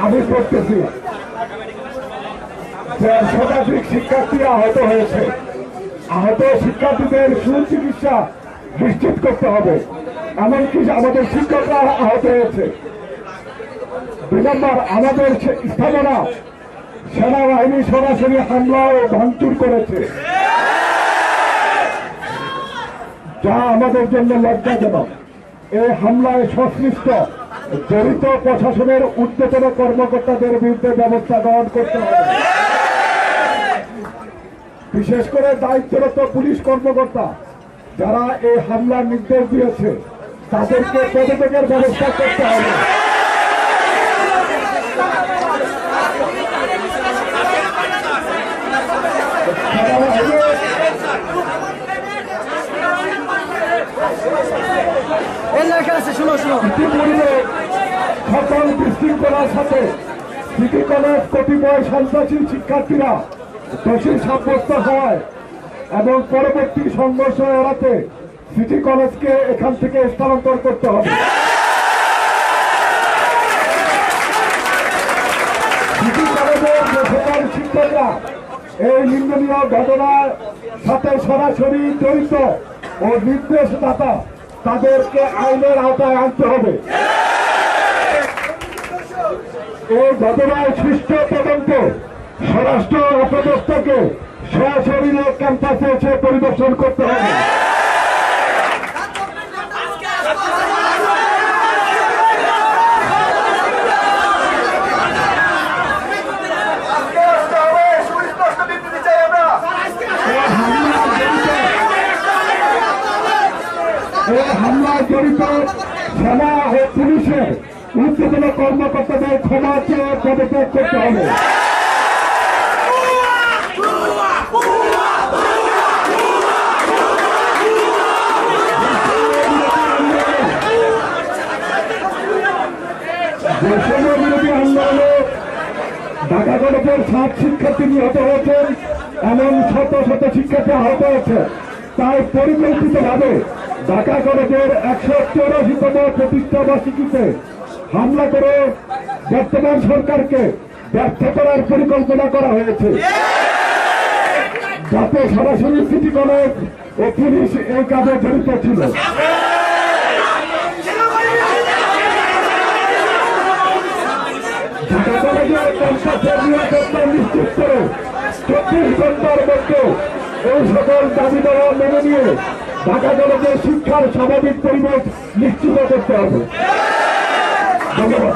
আমি করতেছি যে শতাধিক শিক্ষার্থী আহত হয়েছে। আহত শিক্ষার্থীদের সুচিকিৎসা নিশ্চিত করতে হবে। এমনকি আমাদের শিক্ষকরা আহত হয়েছে। 2 নম্বর, আমাদের স্থাপনা সেনাবাহিনী সরাসরি হামলা ও ভাঙচুর করেছে, যা আমাদের জন্য লজ্জাজনক। এই হামলায় সংশ্লিষ্ট জড়িত প্রশাসনের ঊর্ধ্বতন কর্মকর্তাদের বিরুদ্ধে ব্যবস্থা গ্রহণ করতে হবে। বিশেষ করে দায়িত্বরত পুলিশ কর্মকর্তা যারা এই হামলার নির্দেশ দিয়েছে তাদেরকে পদত্যাগের ব্যবস্থা করতে হবে। ইতিপূর্বে সকল বিশৃঙ্খলার সাথে সিটি কলেজ কতিপয় সন্ত্রাসী শিক্ষার্থীরা দোষী সাব্যস্ত হয় এবং পরবর্তী সংঘর্ষ এড়াতে সিটি কলেজকে এখান থেকে স্থানান্তর করতে হবে। সিটি কলেজের যে সকল শিক্ষকরা এই নিন্দনীয় ঘটনার সাথে সরাসরি জড়িত ও নির্দেশদাতা তাদেরকে আইনের আওতায় আনতে হবে। এই ঘটনায় সুষ্ঠু তদন্ত স্বরাষ্ট্র উপদেষ্টাকে সরাসরি ক্যাম্পাসে এসে পরিদর্শন করতে হবে। এই হামলায় জড়িত সেনা ও পুলিশের ঊর্ধ্বতন কর্মকর্তাদের ক্ষমা চেয়ে পদত্যাগ করতে হবে। বিরোধী আন্দোলনে ঢাকা কলেজের 7 শিক্ষার্থী নিহত হয়েছেন, এমন শত শত শিক্ষার্থী আহত হয়েছে। তাই পরিকল্পিতভাবে ঢাকা কলেজের 184তম প্রতিষ্ঠা বার্ষিকীতে হামলা করে বর্তমান সরকারকে ব্যর্থ করার পরিকল্পনা করা হয়েছে, যাতে সরাসরি সিটি কলেজ ও পুলিশ এই কাজে জড়িত ছিল। ঢাকা কলেজের ক্যাম্পাসের নিরাপত্তা নিশ্চিত করে 24 ঘন্টার মধ্যে এই সকল দাবি দেওয়া মেনে নিয়ে ঢাকা কলেজের শিক্ষার স্বাভাবিক পরিবেশ নিশ্চিত করতে হবে। ধন্যবাদ।